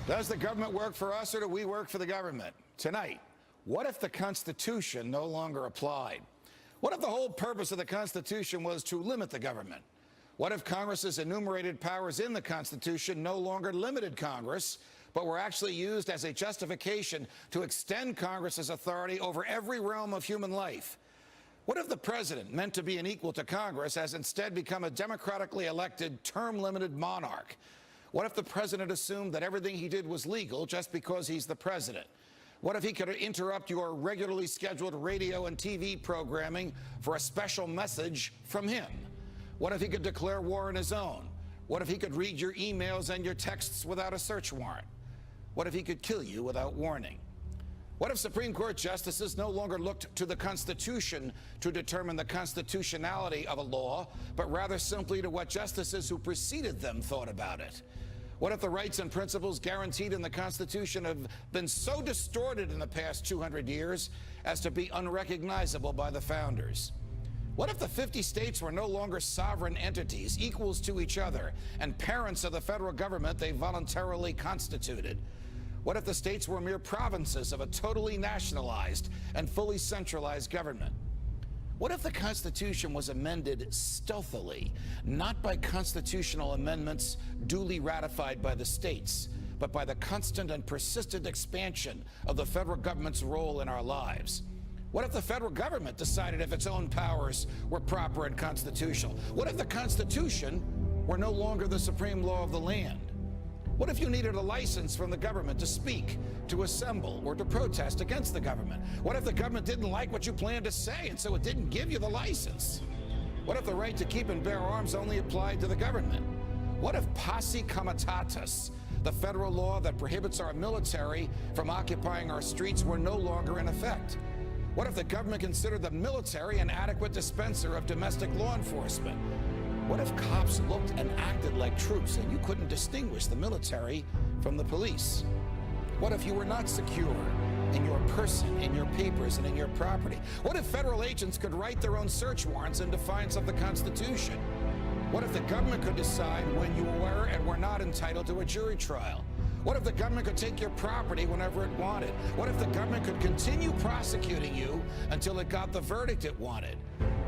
Does the government work for us or do we work for the government? Tonight, what if the Constitution no longer applied? What if the whole purpose of the Constitution was to limit the government? What if Congress's enumerated powers in the Constitution no longer limited Congress, but were actually used as a justification to extend Congress's authority over every realm of human life? What if the president, meant to be an equal to Congress, has instead become a democratically elected, term-limited monarch? What if the president assumed that everything he did was legal just because he's the president? What if he could interrupt your regularly scheduled radio and TV programming for a special message from him? What if he could declare war on his own? What if he could read your emails and your texts without a search warrant? What if he could kill you without warning? What if Supreme Court justices no longer looked to the Constitution to determine the constitutionality of a law, but rather simply to what justices who preceded them thought about it? What if the rights and principles guaranteed in the Constitution have been so distorted in the past 200 years as to be unrecognizable by the founders? What if the 50 states were no longer sovereign entities, equals to each other, and parents of the federal government they voluntarily constituted? What if the states were mere provinces of a totally nationalized and fully centralized government? What if the Constitution was amended stealthily, not by constitutional amendments duly ratified by the states, but by the constant and persistent expansion of the federal government's role in our lives? What if the federal government decided if its own powers were proper and constitutional? What if the Constitution were no longer the supreme law of the land? What if you needed a license from the government to speak, to assemble, or to protest against the government? What if the government didn't like what you planned to say, and so it didn't give you the license? What if the right to keep and bear arms only applied to the government? What if posse comitatus, the federal law that prohibits our military from occupying our streets, were no longer in effect? What if the government considered the military an adequate dispenser of domestic law enforcement? What if cops looked and acted like troops and you couldn't distinguish the military from the police? What if you were not secure in your person, in your papers, and in your property? What if federal agents could write their own search warrants in defiance of the Constitution? What if the government could decide when you were and were not entitled to a jury trial? What if the government could take your property whenever it wanted? What if the government could continue prosecuting you until it got the verdict it wanted?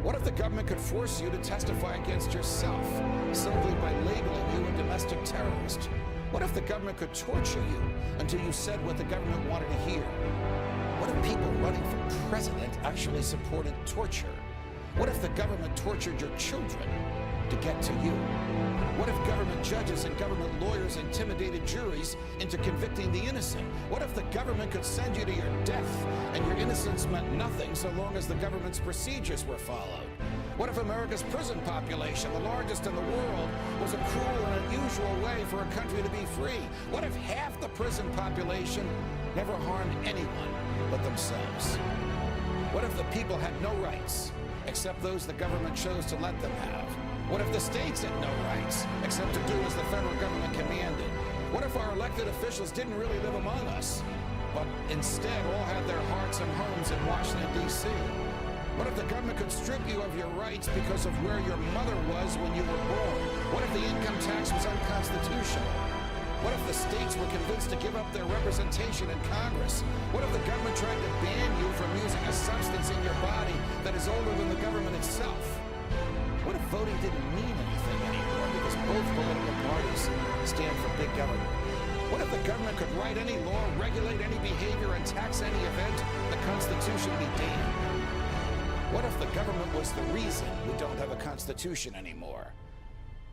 What if the government could force you to testify against yourself simply by labeling you a domestic terrorist? What if the government could torture you until you said what the government wanted to hear? What if people running for president actually supported torture? What if the government tortured your children to get to you? What if government judges and government lawyers intimidated juries into convicting the innocent? What if the government could send you to your death and your innocence meant nothing so long as the government's procedures were followed? What if America's prison population, the largest in the world, was a cruel and unusual way for a country to be free? What if half the prison population never harmed anyone but themselves? What if the people had no rights except those the government chose to let them have? What if the states had no rights except to do as the federal government commanded? What if our elected officials didn't really live among us, but instead all had their hearts and homes in Washington, D.C.? What if the government could strip you of your rights because of where your mother was when you were born? What if the income tax was unconstitutional? What if the states were convinced to give up their representation in Congress? What if the government tried to ban you from using a substance in your body that is older than the government itself? What if voting didn't mean anything anymore because both political parties stand for big government? What if the government could write any law, regulate any behavior, and tax any event the Constitution be damned? What if the government was the reason we don't have a Constitution anymore?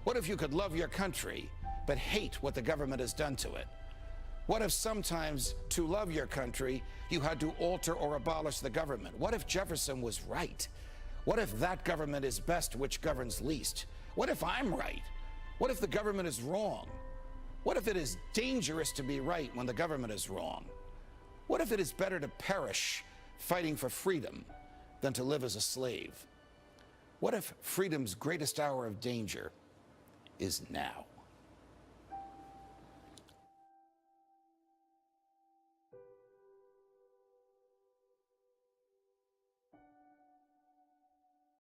What if you could love your country but hate what the government has done to it? What if sometimes to love your country you had to alter or abolish the government? What if Jefferson was right? What if that government is best which governs least? What if I'm right? What if the government is wrong? What if it is dangerous to be right when the government is wrong? What if it is better to perish fighting for freedom than to live as a slave? What if freedom's greatest hour of danger is now?